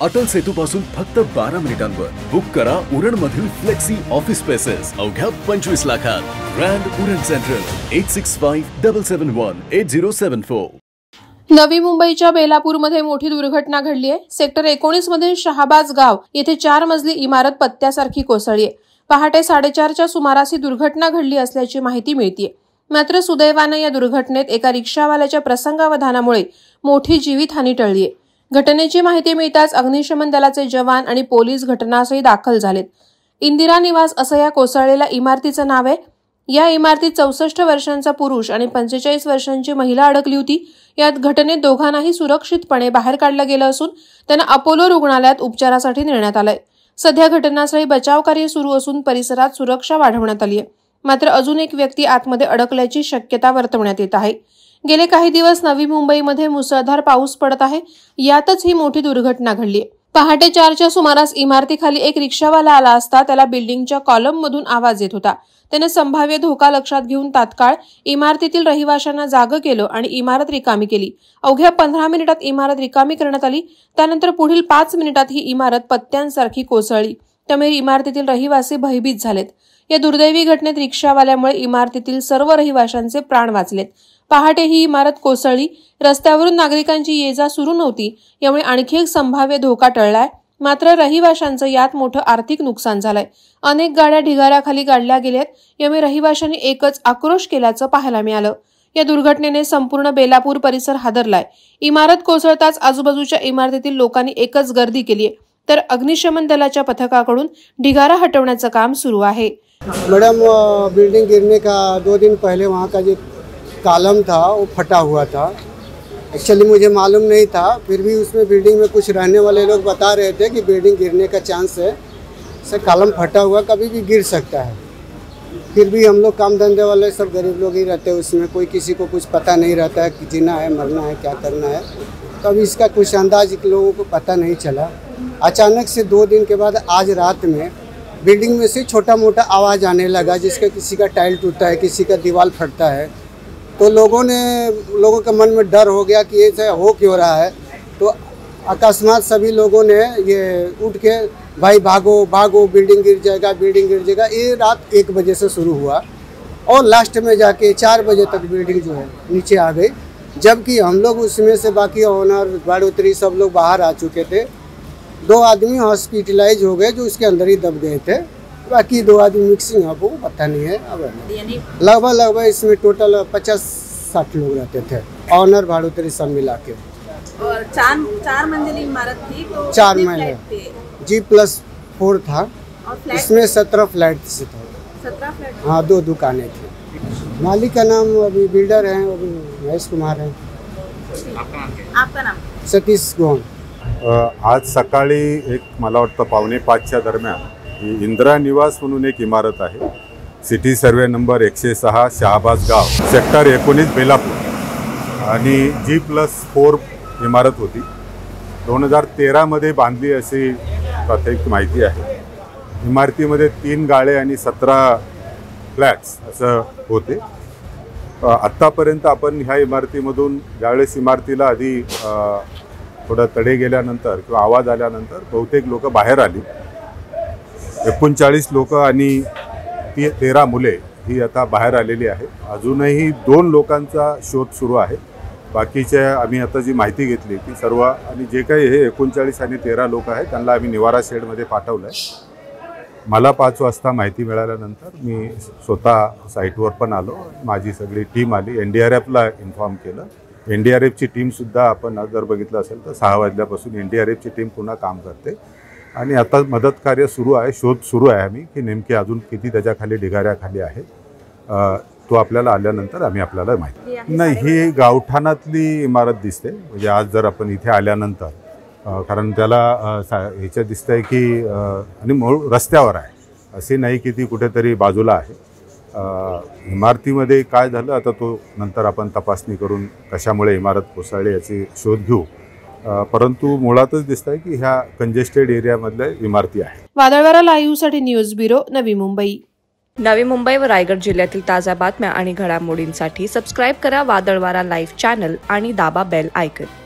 अटल सेतू पासून फक्त 12 मिनिटांवर बुक करा उरण मधील फ्लेक्सी ऑफिस स्पेसेस अवघ्या 25 लाखात. Grand Uran central 8657718074. नवी मुंबईच्या बेलापूरमध्ये मोठी दुर्घटना घडली आहे. सेक्टर 19 मधील शहाबाज गाव येथे 4 मजली इमारत पत्त्यासारखी कोसळली आहे. पहाटे 4:30च्या सुमारास ही दुर्घटना घडली असल्याची माहिती मिळते. मात्र सुदैवाने या दुर्घटनेत एका रिक्षावाल्याच्या प्रसंगावधानामुळे मोठी जीवितहानी टळली आहे. घटनेची माहिती मिळताच अग्निशमन दलाचे जवान आणि पोलीस घटनास्थळी दाखल झालेत. इंदिरा निवास असं या कोसळलेल्या इमारतीचं नाव आहे. या इमारतीत 64 वर्षांचा पुरुष आणि 45 वर्षांची महिला अडकली होती. यात घटनेत दोघांनाही सुरक्षितपणे बाहेर काढलं गेलं असून त्यांना अपोलो रुग्णालयात उपचारासाठी नेण्यात आलंय. सध्या घटनास्थळी बचाव कार्य सुरू असून परिसरात सुरक्षा वाढवण्यात आली आहे. मात्र अजून एक व्यक्ती आतमध्ये अडकल्याची शक्यता वर्तवण्यात येत आहे. गेले काही दिवस नवी मुंबईमध्ये मुसळधार पाऊस पडत आहे. यातच ही मोठी दुर्घटना घडली. पहाटे 4च्या सुमारास इमारतीखाली एक रिक्षावाला आला असता त्याला बिल्डिंगच्या कॉलममधून आवाज येत होता. त्याने संभाव्य धोका लक्षात घेऊन तात्काळ इमारतीतील रहिवाशांना जागं केलं आणि इमारत रिकामी केली. अवघ्या 15 मिनिटात इमारत रिकामी करण्यात आली. त्यानंतर पुढील 5 मिनिटात ही इमारत पत्त्यांसारखी कोसळली. त्यामुळे इमारतीतील रहिवासी भयभीत झालेत. या दुर्दैवी घटनेत रिक्षावाल्यामुळे इमारतीतील सर्व रहिवाशांचे प्राण वाचलेत. पहाटे ही इमारत कोसळली. रस्त्यावरून नागरिकांची ये-जा सुरू नव्हती. यामुळे आणखी एक संभाव्य धोका टळलाय. मात्र रहिवाशांचं यात मोठं आर्थिक नुकसान झालंय. अनेक गाड्या ढिगाऱ्याखाली काढल्या गेल्यात. यामुळे रहिवाशांनी एकच आक्रोश केल्याचं पाहायला मिळालं. या दुर्घटनेने संपूर्ण बेलापूर परिसर हादरलाय. इमारत कोसळताच आजूबाजूच्या इमारतीतील लोकांनी एकच गर्दी केली आहे. तर अग्निशमन दलाच्या पथकाकडून ढिगारा हटवण्याचं काम सुरू आहे. मैडम, बिल्डिंग गिरने का 2 दिन पहले वहाँ का जो कॉलम था वो फटा हुआ था. एक्चुअली मुझे मालूम नहीं था. फिर भी उसमें बिल्डिंग में कुछ रहने वाले लोग बता रहे थे कि बिल्डिंग गिरने का चांस है, से कॉलम फटा हुआ कभी भी गिर सकता है. फिर भी हम लोग काम धंधे वाले सब गरीब लोग ही रहते हैं. उसमें कोई किसी को कुछ पता नहीं रहता है कि जीना है मरना है क्या करना है. तो अभी इसका कुछ अंदाज लोगों को पता नहीं चला. अचानक से 2 दिन के बाद आज रात में बिल्डिंग में से छोटा मोटा आवाज़ आने लगा, जिसका किसी का टाइल टूटता है, किसी का दीवार फटता है. तो लोगों के मन में डर हो गया कि ऐसा हो क्यों रहा है. तो अकस्मात सभी लोगों ने ये उठ के भाई भागो भागो, बिल्डिंग गिर जाएगा बिल्डिंग गिर जाएगा. ये रात 1 बजे से शुरू हुआ और लास्ट में जाके 4 बजे तक बिल्डिंग जो है नीचे आ गई. जबकि हम लोग उसमें से बाकी ओनर बाड़ोतरी सब लोग बाहर आ चुके थे. 2 आदमी हॉस्पिटलाइज हो गए जो उसके अंदर ही दब गए थे. बाकी 2 आदमी मिक्सिंग है, वो पता नहीं है. अब लगभग इसमें टोटल 50-60 लोग रहते थे, ऑनर भाड़ोतरी सब मिला के. और 4 मंजिली इमारत थी. तो 4 महल G+4 था. इसमें 17 फ्लैट थे. 17 फ्लैट. हाँ, 2 दुकानें थी. मालिक का नाम अभी बिल्डर हैं, अभी महेश कुमार हैं. आपका नाम? सतीश गोन. आज सकाळी एक मला वाटतं 4:45च्या दरम्यान इंदिरा निवास म्हणून एक इमारत आहे. सिटी सर्वे नंबर 106 शहाबाज गाव सेक्टर 19 बेलापूर आणि G+4 इमारत होती. 2013 मध्ये बांधली अशी प्राथमिक माहिती आहे. इमारतीमध्ये 3 गाळे आणि 17 फ्लॅट्स असं होते. आत्तापर्यंत आपण ह्या इमारतीमधून ज्यावेळेस इमारतीला आधी थोडं तडे गेल्यानंतर किंवा आवाज आल्यानंतर बहुतेक लोक बाहेर आली. 39 लोक आणि 13 मुले ही आता बाहेर आलेली आहे. अजूनही 2 लोकांचा शोध सुरू आहे. बाकीचे आम्ही आता जी माहिती घेतली की सर्व आणि जे काही हे 39 आणि 13 लोक आहेत त्यांना आम्ही निवारा शेडमध्ये पाठवलं आहे. मला 5 वाजता माहिती मिळाल्यानंतर मी स्वतः साईटवर पण आलो. माझी सगळी टीम आली. NDRFला इन्फॉर्म केलं. NDRFची टीमसुद्धा आपण आज जर बघितलं असेल तर 6 वाजल्यापासून NDRFची टीम पुन्हा काम करते आणि आता मदत कार्य सुरू आहे. शोध सुरू आहे आम्ही की नेमके अजून किती त्याच्याखाली ढिगाऱ्याखाली आहे. तो आपल्याला आल्यानंतर आम्ही आपल्याला माहिती नाही. ही गावठाणातली इमारत दिसते. म्हणजे आज जर आपण इथे आल्यानंतर कारण त्याला ह्याच्यात दिसतंय की आणि मूळ रस्त्यावर आहे, असे नाही की ती कुठेतरी बाजूला आहे. इमारतीमध्ये काय झालं आता तो नंतर आपण तपासणी करून कशामुळे इमारत कोसळली याची शोध घेऊ. परंतु मुळातच दिसतंय की ह्या कंजेस्टेड एरियामधल्या इमारती आहेत. वादळवारा लाईव्हसाठी न्यूज ब्युरो, नवी मुंबई. नवी मुंबई व रायगड जिल्ह्यातील ताज्या बातम्या आणि घडामोडींसाठी सबस्क्राईब करा वादळवारा लाईव्ह चॅनल आणि दाबा बेल आयकॉन.